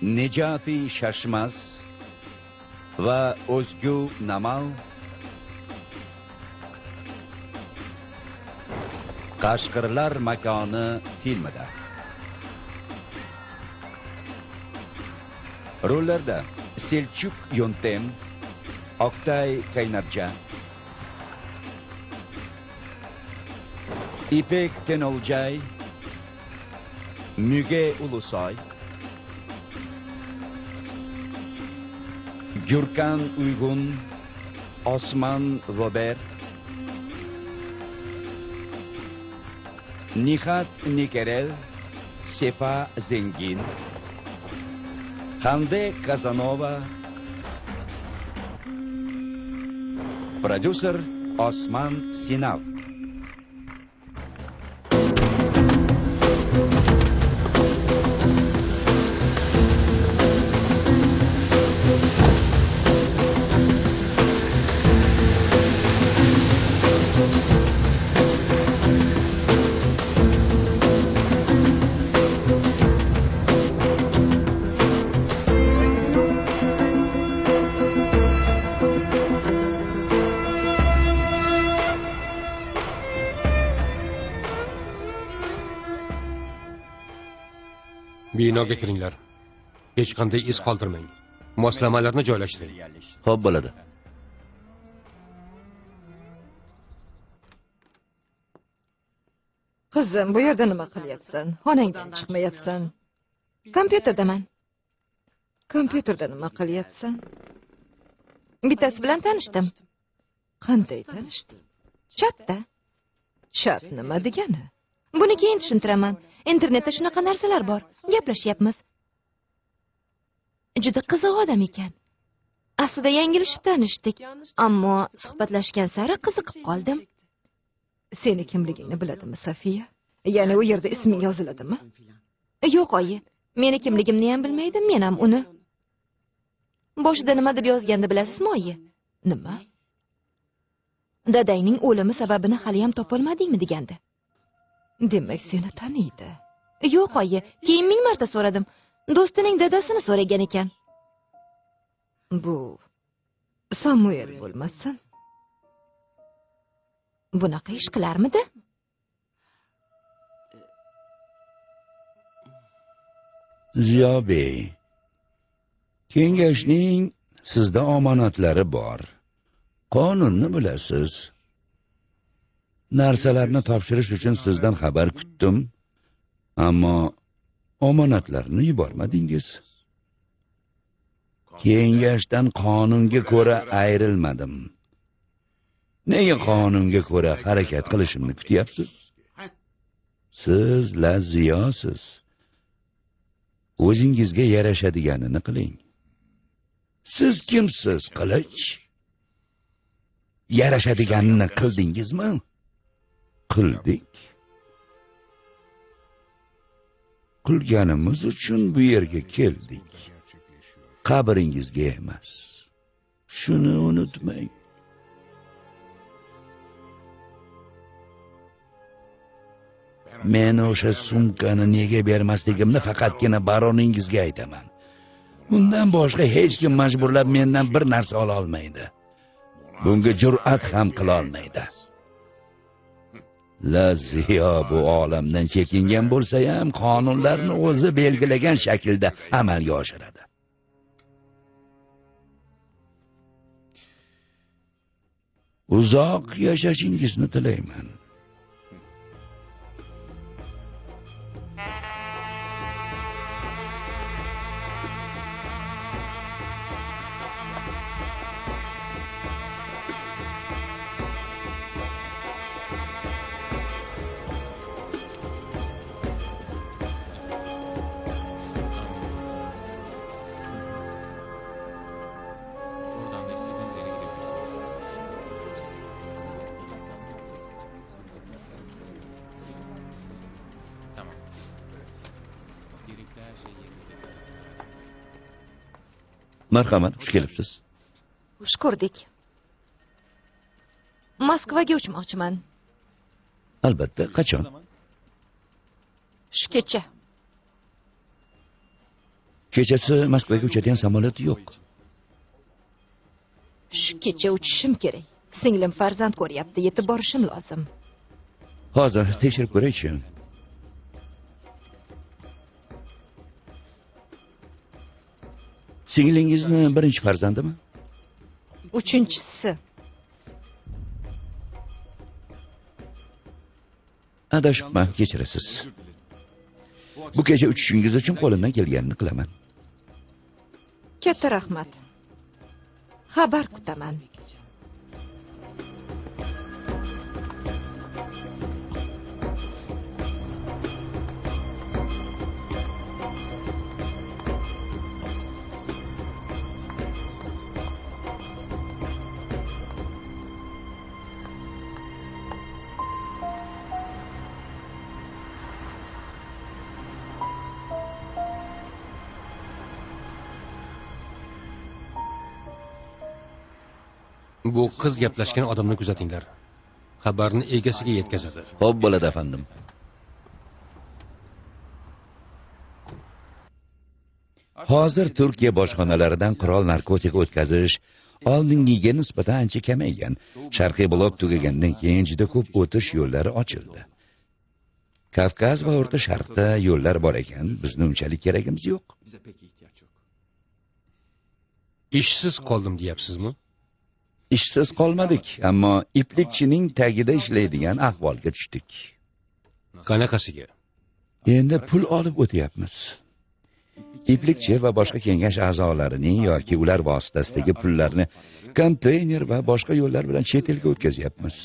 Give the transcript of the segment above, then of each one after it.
Nejati Shashmas va O'zgu Namal Qashqirlar makoni filmida. Rollarda Selchuk Yontem, Oktay Kaynarja, İpek Tenolcay, Müge Ulusoy, Gürkan Uygun, Osman Robert, Nihat Nikerel, Sefa Zengin, Hande Kazanova, Prodüser Osman Sinav. Binoga kiringlar. Hech qanday iz qoldirmang. Moslamalarni joylashtiring. Xo'p bo'ladi. Qizim, bu yerda nima qilyapsan? Xonangdan chiqmayapsan. Kompyuterdaman. Kompyuterda nima qilyapsan? Bittasi bilan tanishdim. Qanday tanishding? Chatda. Chat nima degani? Buni keyin tushuntiraman. Internetda shunaqa narsalar bor. Gaplashyapmiz. Juda qiziq odam ekan. Aslida yanglishib tanishdik, ammo suhbatlashgan sari qiziqib qoldim. Seni kimligingni biladimi, Safiya? Ya'ni u yerda isming yoziladimi? Yo'q, oyi. Meni kimligimni ham bilmaydi, men ham uni. Boshida nima deb yozganini bilasizmi, oyi? Nima? Dadangning o'limi sababini hali ham topolmadingmi degandi. Demak, seni taniydi. Yo'q, oyi. Keyin 1000 marta so'radim. Do'stining dadasini so'ragan ekan. Bu Samuel bo'lmasin? Bunaqa ish qilarmidi? Ziyobey, kengashning sizda omonatlari bor. Qonunni bilasiz. Narsalarni topshirish uchun sizdan xabar kutdim, ammo omonatlarni yubormadingiz. Kengashdan qonunga ko'ra ayrilmadim. Nega qonunga ko'ra harakat qilishimni kutyapsiz? Siz Laziyosiz. O'zingizga yarashadiganini qiling. Siz kimsiz, Qilich? Yarashadiganini qildingizmi? Qildik. Qilganimiz uchun bu yerga keldik. Qabringizga emas. Shuni unutmang. Men o'sha sumkani nega bermasligimni faqatgina baroningizga aytaman. Bundan boshqa hech kim majburlab mendan bir narsa ola olmaydi. Bunga jur'at ham qila olmaydi. Laziyo bu olamdan chekingan bo'lsa ham qonunlarni o'zi belgilagan shaklda amalga oshiradi. Uzoq yashashingizni tilayman. Marhamat, xush kelibsiz. Xush ko'rdik. Moskvaga uchmoqchiman. Albatta, qachon? Shu kecha. Kechasi Moskvaga uchadigan samolyot yo'q. Shu kecha uchishim kerak. Singlim farzand ko'ryapti, yetib borishim lozim. Hozir tekshirib ko'raychi. Singlingizni birinchi farzandimi? Uchinchisi. Adashibman, kechirasiz. Bu kecha uchishingiz uchun qo'limdan kelganini qilaman. Katta rahmat. Xabar kutaman. Bu qiz gaplashgan odamni kuzatinglar. Xabarni egasiga yetkazadi. Xo'p bo'ladi, afandim. Hozir Turkiya bojxonalaridan qurol narkotik o'tkazish oldingiga nisbatan ancha kamaygan. Sharqiy blok tugagandan keyin juda ko'p o'tish yo'llari ochildi. Kavkaz va O'rta Sharqda yo'llar bor ekan, bizni unchalik keragimiz yo'q. Ishsiz qoldim deyapsizmi? Ishsiz qolmadik, ammo iplikchining tagida ishlaydigan ahvolga tushdik. Qanaqasiga? Endi pul olib o'tyapmiz. Iplikchi va boshqa kengash a'zolarining yoki ular vositasidagi pullarni konteyner va boshqa yo'llar bilan chet elga o'tkazyapmiz.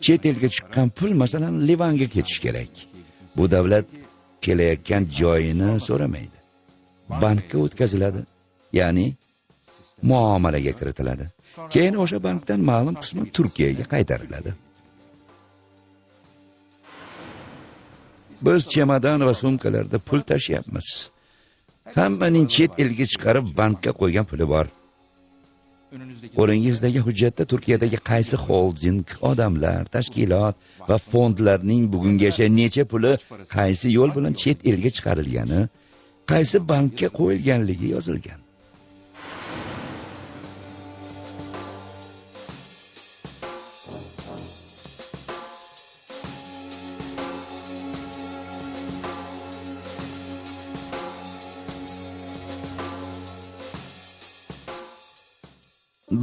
Chet elga chiqqan pul masalan Livanga ketish kerak. Bu davlat kelayotgan joyini so'ramaydi. Bankka o'tkaziladi, ya'ni muomalaga kiritiladi. Keyin o'sha bankdan ma'lum qismi Turkiyaga qaytariladi. Biz chemadon va sumkalarda pul tashyapmiz. Hammaning chet elga chiqarib bankka qo'ygan puli bor. Qo'lingizdagi hujjatda Turkiyadagi qaysi xolding, odamlar, tashkilot va fondlarning bugungacha necha puli qaysi yo'l bilan chet elga chiqarilgani, qaysi bankka qo'yilganligi yozilgan.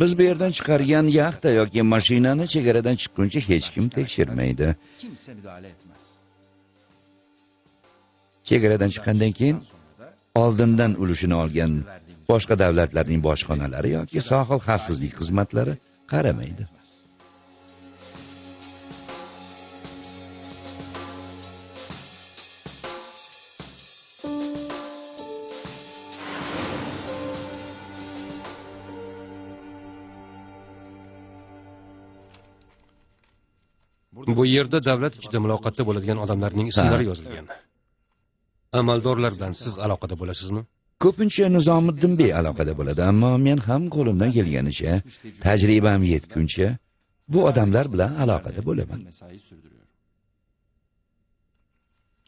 Biz bu yerdan chiqargan yaxta yoki mashinani chegaradan chiqquncha hech kim tekshirmaydi. Chegaradan chiqqandan keyin oldindan ulushini olgan boshqa davlatlarning bojxonalari yoki sohil xavfsizlik xizmatlari qaramaydi. Bu yerda davlat ichida muloqotda bo'ladigan odamlarning ismlari yozilgan. Amaldorlar bilan siz aloqada bo'lasizmi? Ko'pincha Nizomiddin Bey aloqada bo'ladi, ammo men ham qo'limdan kelganicha, tajribam yetguncha bu odamlar bilan aloqada bo'laman.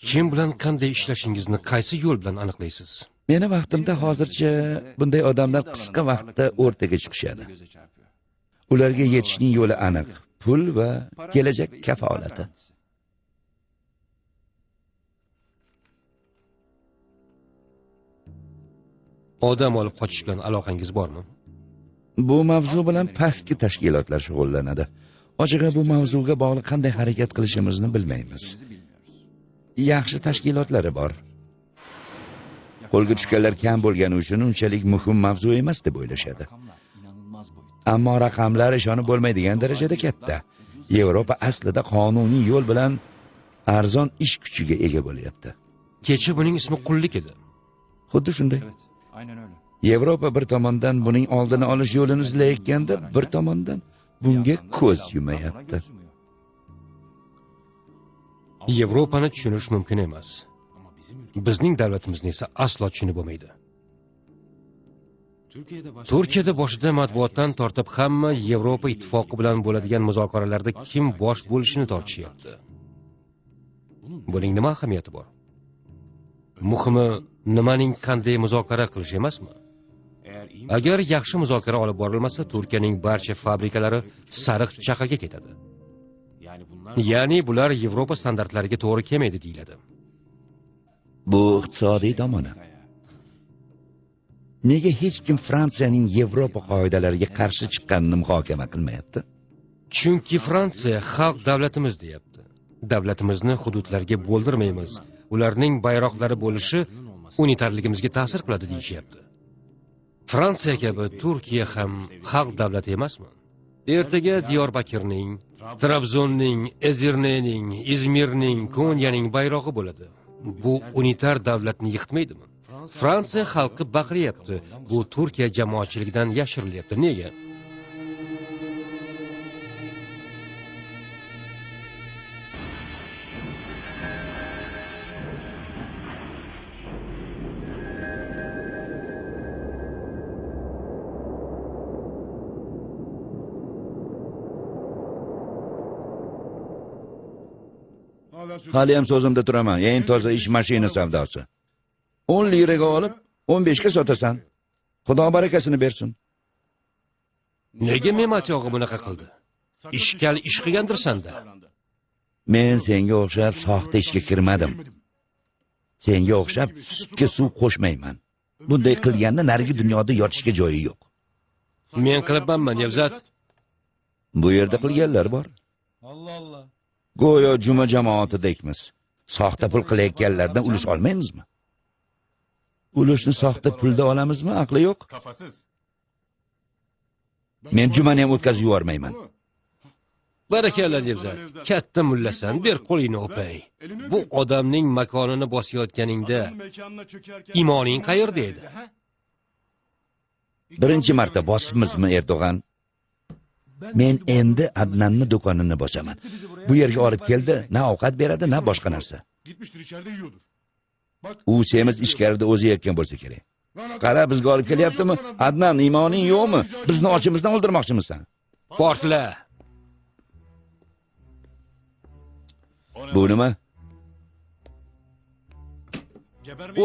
Kim bilan qanday ishlashingizni qaysi yo'l bilan aniqlaysiz? Meni vaqtimda hozircha bunday odamlar qisqa vaqtda o'rtaga chiqishadi. Ularga yetishning yo'li aniq. Pul va kelajak kafolati. Odam olib qochish bilan aloqangiz bormi? Bu mavzu bilan pastki tashkilotlar shug'ullanadi. Ochig'i bu mavzuga bog'liq qanday harakat qilishimizni bilmaymiz. Yaxshi tashkilotlari bor. Qo'lga tushganlar kam bo'lgani uchun unchalik muhim mavzu emas deb o'ylashadi. Ammo raqamlar ishonib bo'lmaydigan darajada katta. Yevropa aslida qonuniy yo'l bilan arzon ish kuchiga ega bo'lyapti. Kecha buning ismi qullik edi. Xuddi shunday. Yevropa bir tomondan buning oldini olish yo'lini izlayotganda, bir tomondan bunga ko'z yumayapti. Yevropani tushunish mumkin emas. Bizning davlatimizni esa aslo tushunib bo'lmaydi. Turkiyada boshida matbuotdan tortib hamma Yevropa ittifoqi bilan bo'ladigan muzokaralarda kim bosh bo'lishini tortishyapti. Buning nima ahamiyati bor? Muhimi nimaning qanday muzokara qilish emasmi? Agar yaxshi muzokara olib borilmasa, Turkiyaning barcha fabrikalari sariq chaqaga ketadi. Ya'ni bular Yevropa standartlariga to'g'ri kelmaydi deyiladi. Bu iqtisodiy tomoni. Nega hech kim Fransiyaning Yevropa qoidalariga qarshi chiqqanini muhokama qilmayapti? Chunki Fransiya xalq davlatimiz deyapti. Davlatimizni hududlarga bo'ldirmaymiz. Ularning bayroqlari bo'lishi unitarligimizga ta'sir qiladi deyishyapti. Fransiya kabi Turkiya ham xalq davlati emasmi? Ertaga Diyorbakirning, Trabzonning, Ezirnening, Izmirning, Konyaning bayrog'i bo'ladi. Bu unitar davlatni yiqitmaydimi? Fransiya xalqi baqiryapti. Bu Turkiya jamoatchiligidan yashirilyapti. Nega? Hali ham so'zimda turaman. Eng toza ish mashina savdosi. 10 liraga olib 15 ga sotasan. Xudo barakasini bersin. Nega Me'matog'i bunaqa qildi? Ishkal ish qilgandirsan-da. Men senga o'xshab soxta ishga kirmadim. Senga o'xshab sutga suv qo'shmayman. Bunday qilganda narigi dunyoda yotishga joyi yo'q. Men qilibmanmi, Nevzat? Bu yerda qilganlar bor. Go'yo juma jamoatidekmiz. Soxta pul qilayotganlardan ulush olmaymizmi? Ulushni soxta pulda olamizmi? Aqli yo'q. Men jumani ham o'tkazib yubormayman. Barakalla Nevzat. Katta mullasan, ber qo'lingni o'pay. Bu odamning makonini bosayotganingda imoning qayerda edi? Birinchi marta bosibmizmi, Erdo'g'an? Men endi Adnanni do'konini bosaman. Bu yerga olib keldi, na ovqat beradi, na boshqa narsa. U semiz ichkarida o'zi yetgan bo'lsa kerak. Qara, bizga olib kelyaptimi? Adnan, imoning yo'qmi? Bizni ochimizdan o'ldirmoqchimisan? Portla. Bu nima?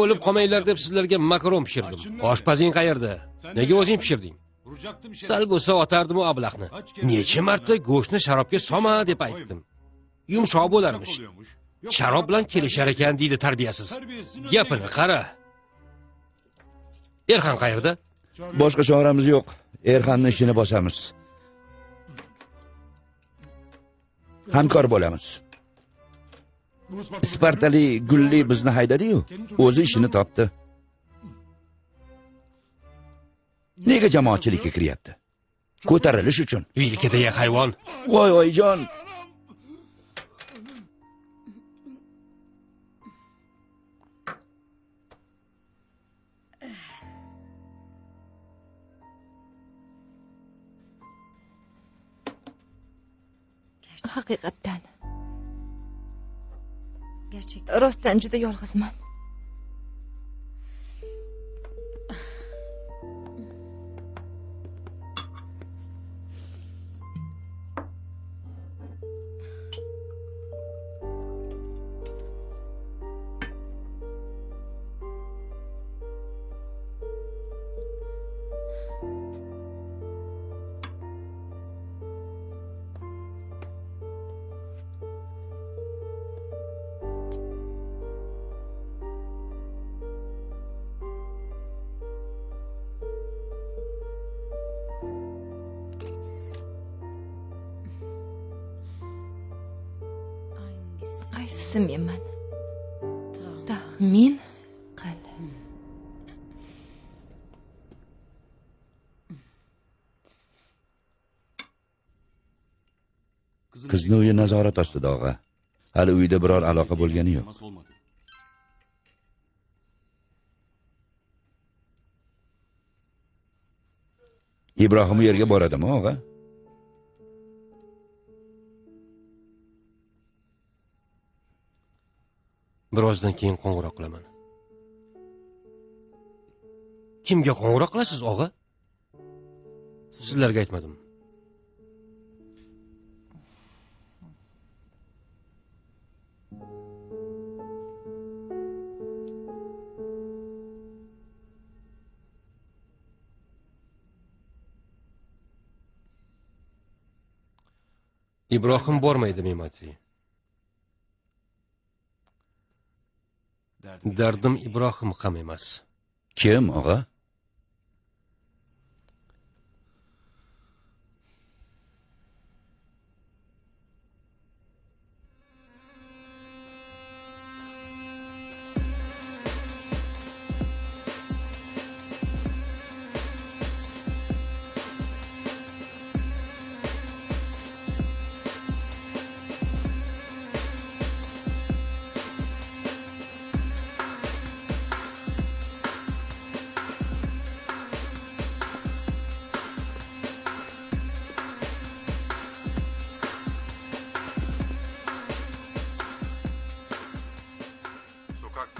O'lib qolmanglar deb sizlarga makaron pishirdim. Oshpazing qayerda? Nega o'zing pishirding? Sal bo'lsa otardim u ablaqni. Necha marta go'shtni sharobga solma deb aytdim. Yumshoq bo'larmish. Sharob bilan kelishar ekan deydi tarbiyasiz. Gapini qara. Erxan qayerda? Boshqa choramiz yo'q. Erxanning ishini bosamiz. Hamkor bo'lamiz. Spartali Gulli bizni haydadi-yu, o'zi ishini topdi. Nega jamoatchilikka kiryapti? Ko'tarilish uchun. Yelkadagi hayvon. Voy oyijon. Haqiqatdan. Rostdan juda yolg'izman. Qaysisi menman? Taxmin qil. Qizni uyi nazorat ostida, og'a. Hali uyda biror aloqa bo'lgani yo'q. Ibrohim u yerga boradimi, og'a? Birozdan keyin qo'ng'iroq qilaman. Kimga qo'ng'iroq qilasiz, og'a? Sizlarga aytmadim. Ibrohim bormaydi, Memati. Dardim Ibrohim ham emas. Kim, og'a?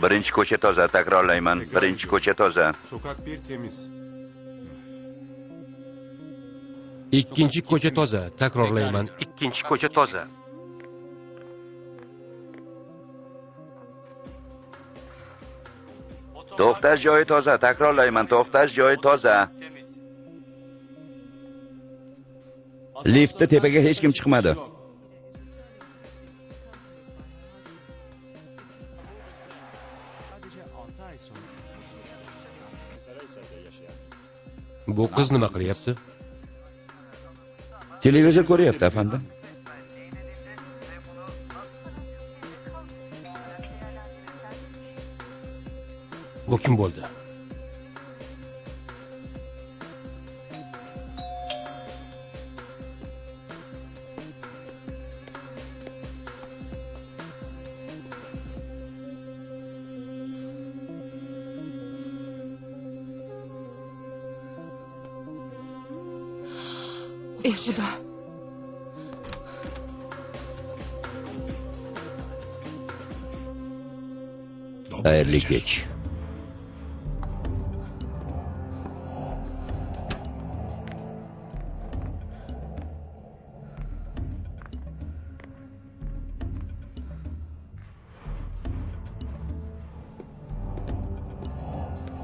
Birinchi ko'cha toza, takrorlayman. Birinchi ko'cha toza. Sokak 1 temiz. Ikkinchi ko'cha toza, takrorlayman. Ikkinchi ko'cha toza. To'xtash joyi toza, takrorlayman. To'xtash joyi toza. Liftda tepaga hech kim chiqmadi. Bu qiz nima qilyapti? Televizor ko'ryapti, afandim. Bu kim bo'ldi? Ey Xudo. Xayrli kech.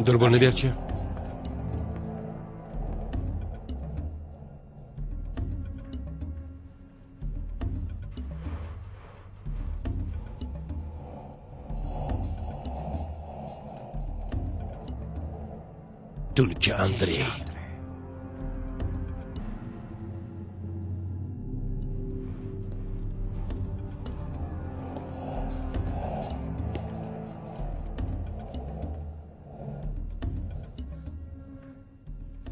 Durbolni berchi. Tulki Andrey.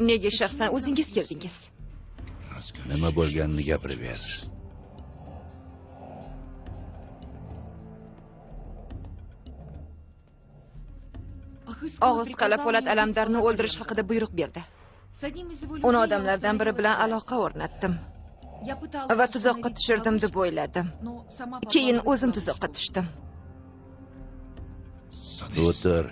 Nega shaxsan o'zingiz keldingiz? Nima bo'lganini gapirib ber. Og'iz qala Po'lat Alamdarni o'ldirish haqida buyruq berdi. Uni odamlardan biri bilan aloqa o'rnatdim va tuzoqqa tushirdim deb o'yladim. Keyin o'zim tuzoqqa tushdim. O'tir.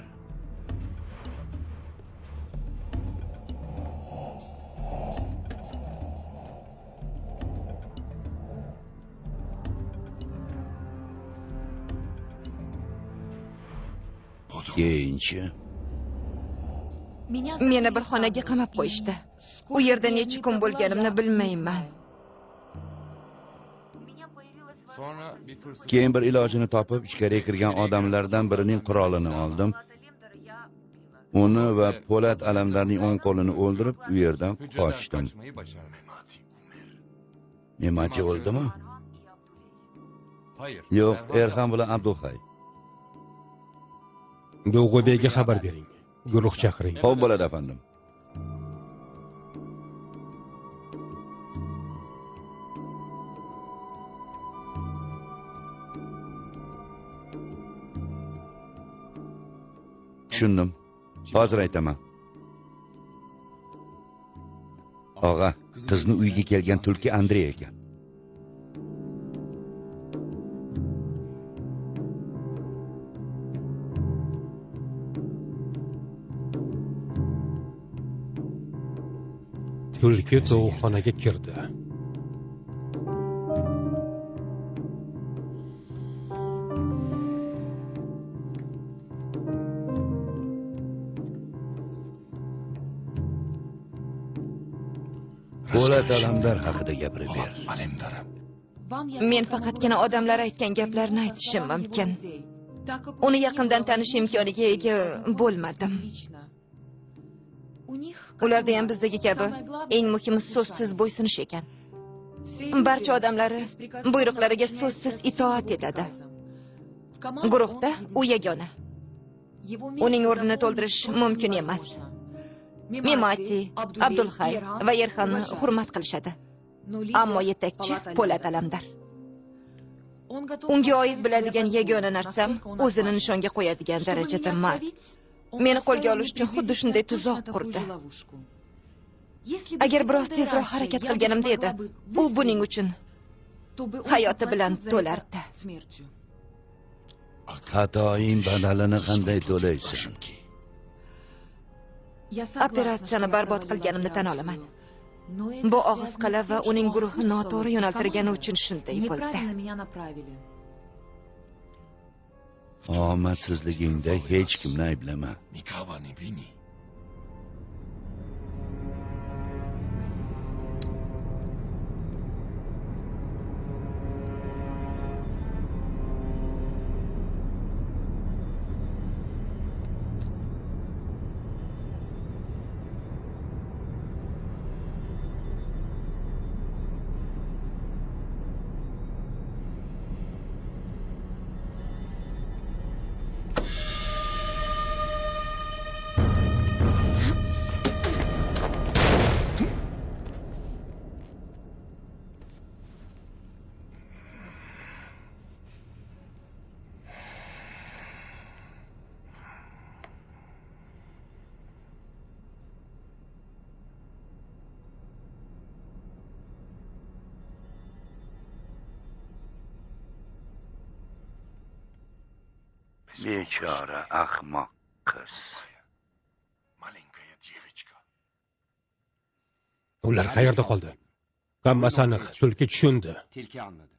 Keyinchi Meni bir xonaga qamab qo'yishdi. U yerda necha kun bo'lganimni bilmayman. Sonra bir fırsat keyin bir ilojini topib ichkariga kirgan odamlardan birining qurolini oldim. Uni va Po'lat Alamdarning o'ng qo'lini o'ldirib, u yerdan hücreden qochdim. kaçmayı başardı. Nemachi o'ldimi? Hayır. Yo'q, Erhan Erhan bilan Abduhay. Do'g'ibeyga xabar bering. Guruh chaqiring. Xo'p bo'ladi, afandim. Tushundim. Hozir aytaman. Og'a, qizni uyga kelgan tulki Andrey ekan. tulki tovuqxonaga kirdi. Po'lat alamdar haqida gapirib ber. Men faqatgina odamlar aytgan gaplarni aytishim mumkin. Uni yaqindan tanish imkoniga ega bo'lmadim. Ularda ham bizdagi kabi eng muhimi so'zsiz bo'ysunish ekan. Barcha odamlari buyruqlariga so'zsiz itoat etadi. Guruhda u yagona. Uning o'rnini to'ldirish mumkin emas. Memati, Abdulhay va Yerxonni hurmat qilishadi. Ammo yetakchi Po'lat alamdar. Unga oid biladigan yagona narsam o'zini nishonga qo'yadigan darajada mard. Meni qo'lga olish uchun xuddi shunday tuzoq qurdi. Agar biroz tezroq harakat qilganimda edi, u buning uchun hayoti bilan to'lardi. Xatoing badalini qanday to'laysan? Operatsiyani barbod qilganimni tan olaman. Bu og'iz qala va uning guruhi noto'g'ri yo'naltirgani uchun shunday bo'ldi. Omadsizligingda hech kimni ayblama. Bechora ahmoq qiz. Ular qayerda qoldi? Hammasi aniq, tulki tushundi. Tilki anladı.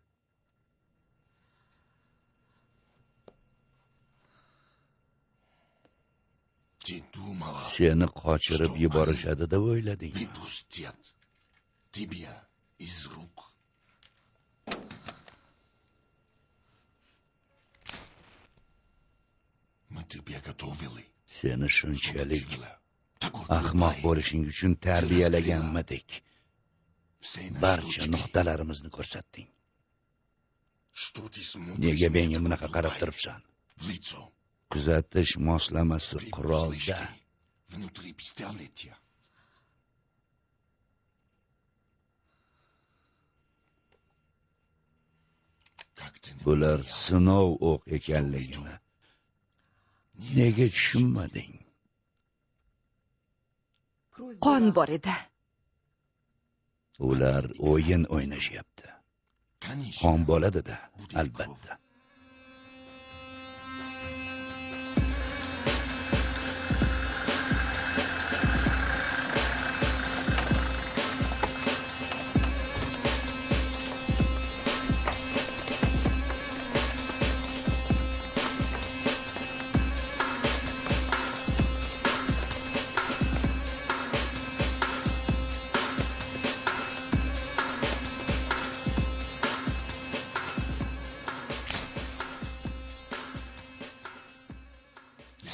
Seni qochirib yuborishadi deb o'ylading. Выпустят тебя из рук. Мы тебя готовили. Seni shunchalik ahmoq bo'lishing uchun tarbiyalaganmidik. Barcha nuqtalarimizni ko'rsatding. Nega menga bunaqa qarab turibsan? Kuzatish moslamasi qurolda. Внутри пистолета. Bular sinov o'q ekanligini nega tushunmading? Qon bor edi. Ular o'yin o'ynashyapti. Qon bo'ladi-da, albatta.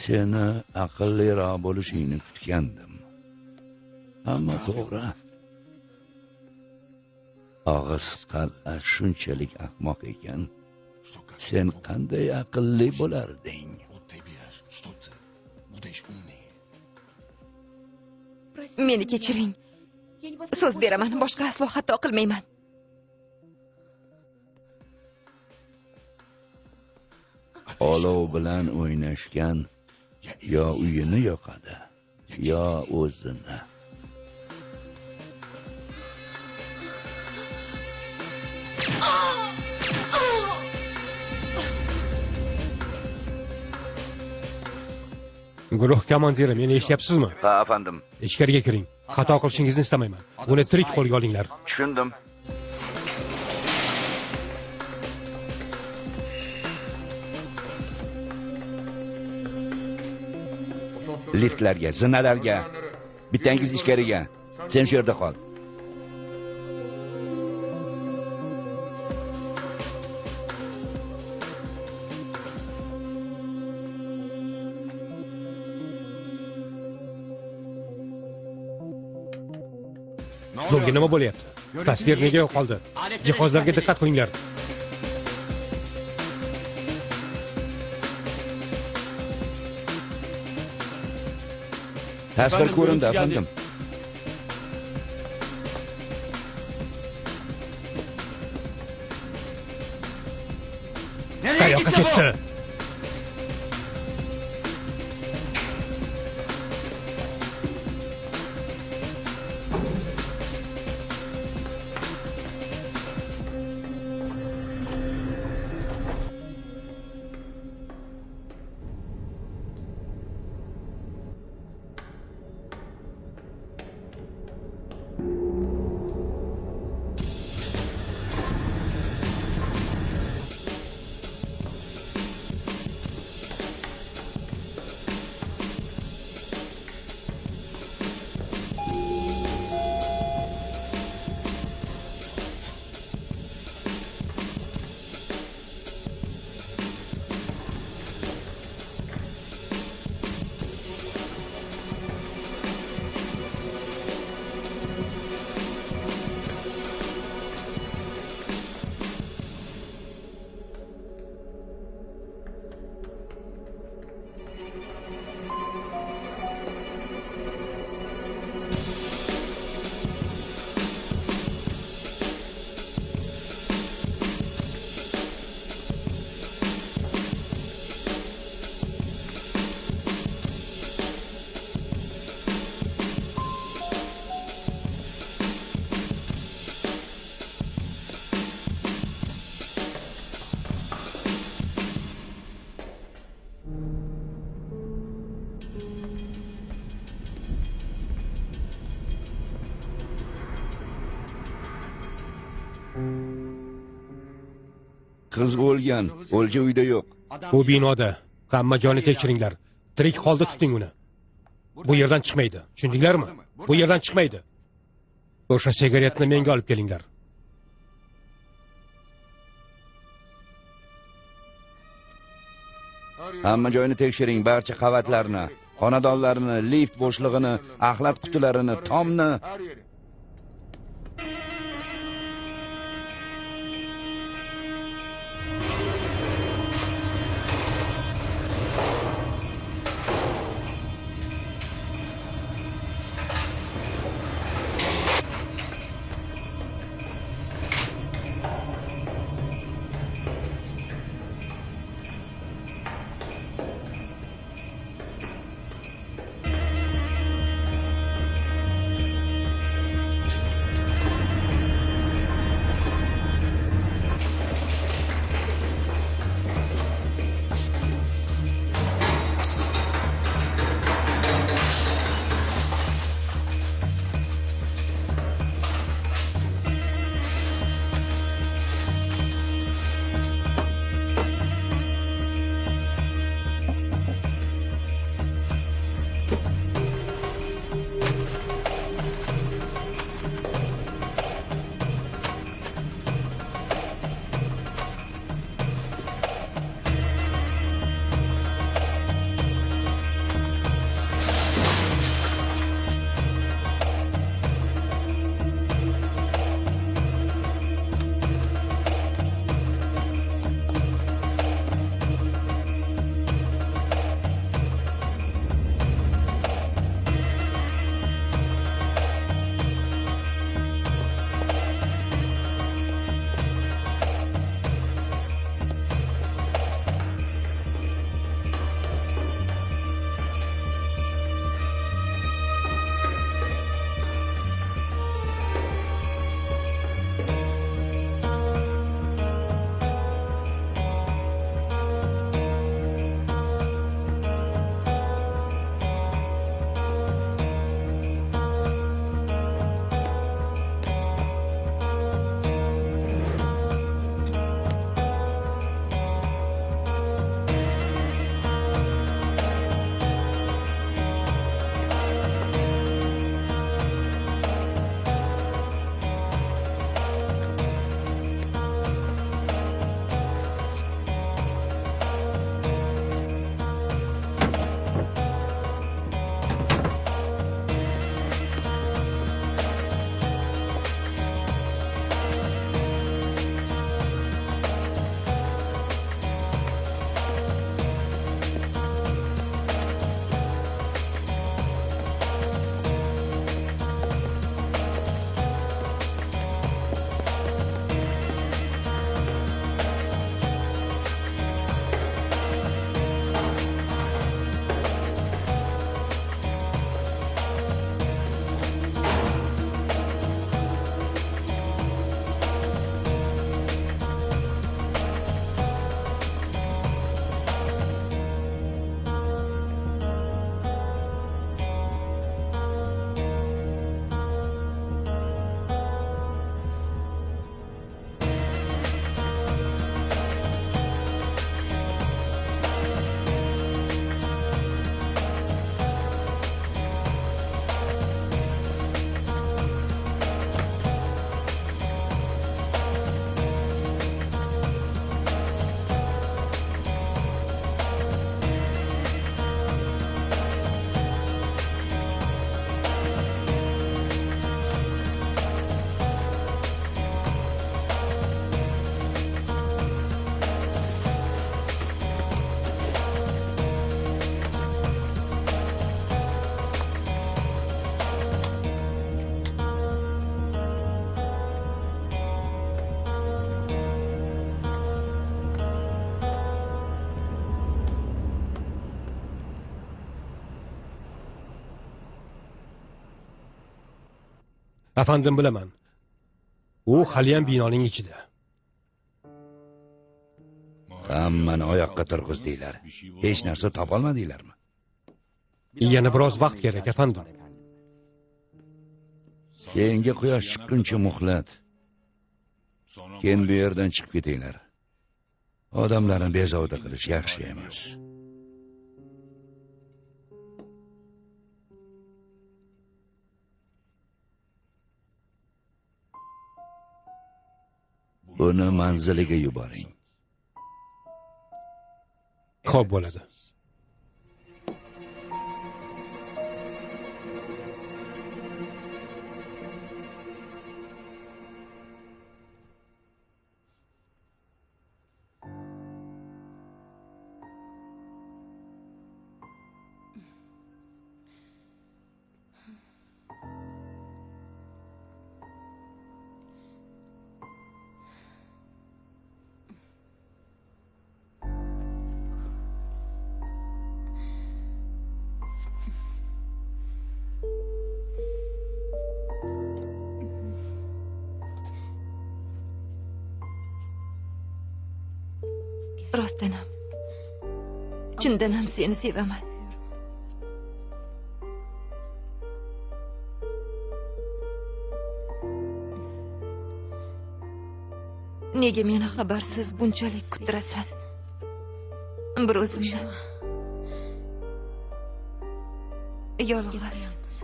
Seni aqlliroq bo'lishingni kutgandim. Ammo to'g'ri. Og'iz qal'a shunchalik ahmoq ekan, sen qanday aqlli bo'larding? Meni kechiring. So'z beraman, boshqa aslo xato qilmayman. Olov bilan o'ynashgan yo uyini yoqadi, yo o'zini. Guruh komandiri, meni eshityapsizmi? Ha, afandim. Ichkariga kiring. Xato qilishingizni istamayman. Uni tirik qo'lga olinglar. Tushundim. Liftlarga, zinalarga. Bittangiz ichkariga. Sen shu yerda qol. Bunga nima bo'lyapti? Tasvir nega yo'qoldi? Jihozlarga diqqat qilinglar. Tasvir ko'rindi, afandim. Qayoqqa ketdi? Qiz o'lgan, o'lja uyda yo'q. U binoda. Hamma joyni tekshiringlar. Tirik holda tuting uni. Bu yerdan chiqmaydi. Tushundinglarmi? Bu yerdan chiqmaydi. O'sha sigaretni menga olib kelinglar. Hamma joyni tekshiring, barcha qavatlarni, xonadonlarni, lift bo'shlig'ini, axlat qutilarini, tomni. Afandim, bilaman. U haliyam binoning ichida. Hammani oyoqqa turg'izdinglar. Hech narsa topolmadinglarmi? Yana biroz vaqt kerak, afandim. Senga quyosh chiqquncha muhlat. Keyin bu yerdan chiqib ketinglar. Odamlarni bezovta qilish yaxshi emas. Buni manziliga yuboring. Xo'p bo'ladi. Rostdan ham. Chindan ham seni sevaman. Nega meni xabarsiz bunchalik kutirasan? Bir o'zimni yolg'iz.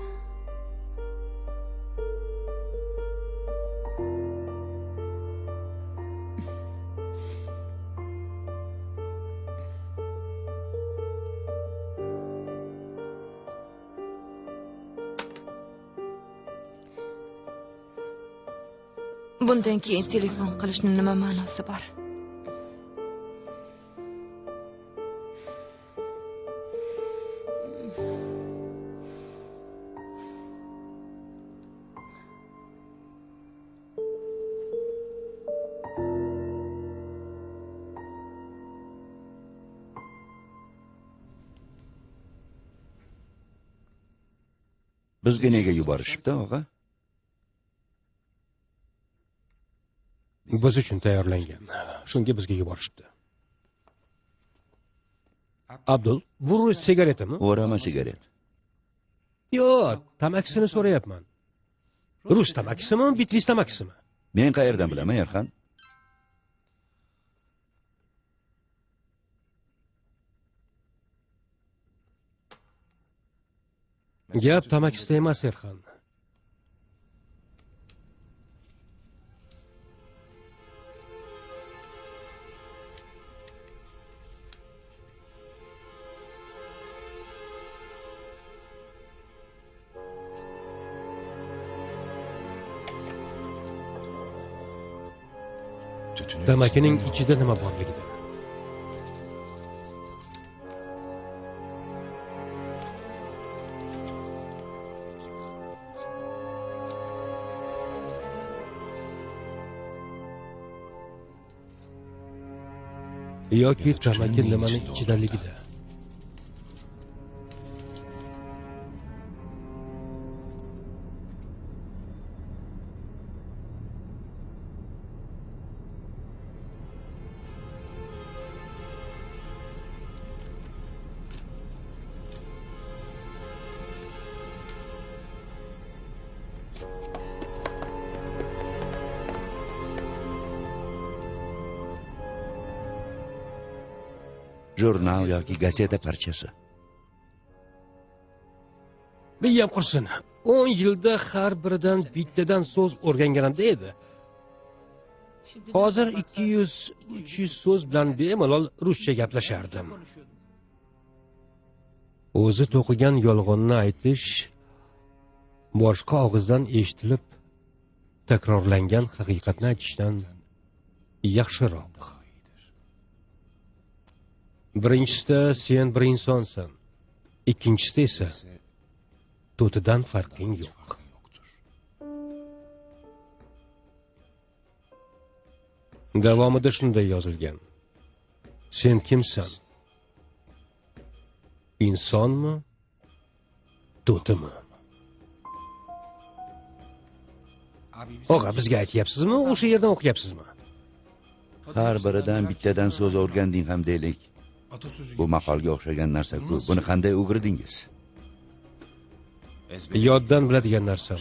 Bundan keyin telefon qilishning nima ma'nosi bor? Bizga nega yuborishibdi, og'a? Biz uchun tayyorlangan. Shunga bizga yuborishdi. Abdul, bu rus sigaretami? O'rama sigaret. Yo'q, tamakisini so'rayapman. Rus tamakisimi, Bitlis tamakisimi? Men qayerdan bilaman, Erxan? Gap tamakisida emas, Erxan. Tamakining ichida nima borligida. Yoki tamaki nimani ichidaligida. Jurnal yoki gazeta parchasi. Biyam qursin. 10 yilda har biridan bittadan so'z o'rganganimda edi. Hozir 200-300 so'z bilan bemalol ruscha gaplashardim. O'zi to'qigan yolg'onni aytish boshqa og'izdan eshitilib takrorlangan haqiqatni aytishdan yaxshiroq. Birinchisida sen bir insonsan. Ikkinchisida esa to'tidan farqing yo'q. Davomida shunday yozilgan. Sen kimsan? Insonmi? To'timi? og'a bizga aytyapsizmi o'sha yerdan o'qiyapsizmi? Har biridan bittadan so'z o'rganding ham deylik. Bu maqolga o'xshagan narsa-ku. Buni qanday o'girdingiz? Yoddan biladigan narsam.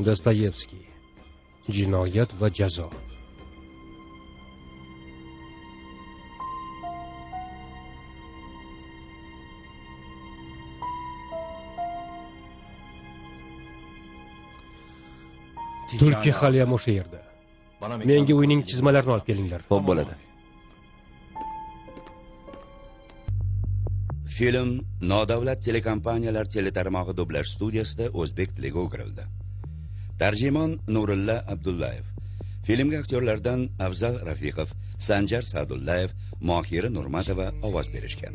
Dostoyevskiy. Jinoyat va jazo. Turkiya hali ham o'sha yerda. Menga uyning chizmalarini olib kelinglar. Xo'p bo'ladi. Film Nodavlat telekompaniyalar teletarmog'i dublash studiyasida o'zbek tiliga o'girildi. Tarjimon Nurilla Abdullayev. Filmga aktyorlardan Afzal Rafiqov, Sanjar Sa'dullayev, Mohira Nurmatova ovoz berishgan.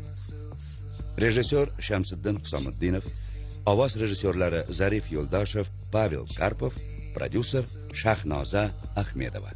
Rejissyor Shamsiddin Husamuddinov, ovoz rejissyorlari Zarif Yo'ldoshev, Pavel Karpov, Prodyuser Shahnoza Ahmedova.